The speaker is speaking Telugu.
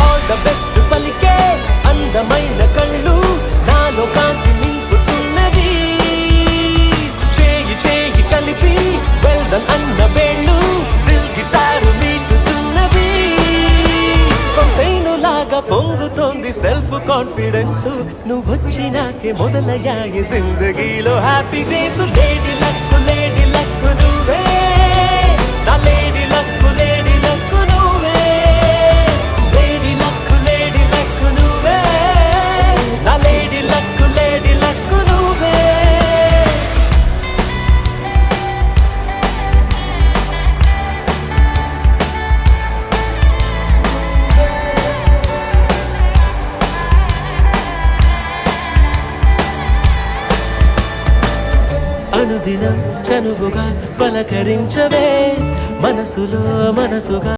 ఆల్ ద బెస్ట్ పలికే అందమైన కళ్ళు నాలో కాంతి నింపుతున్నది. చేయి చేయి కలిపి వెల్ డన్ అన్న వేళ్ళు దిల్ గిటారు మీటుతున్నవి. ఫౌంటైనులాగా పొంగుతోంది సెల్ఫ్ కాన్ఫిడెన్స్. నువ్వొచ్చినాకే మొదలయ్యాయి జిందగీలో హ్యాపీ డేస్. లేడీ లక్కు నువ్వే నా లేడీ లక్కు నువ్వే. లేడీ లక్కు నువ్వే నా లేడీ లక్కు నువ్వే. అనుదినం చనువుగా పలకరించవే మనసులో మనసుగా.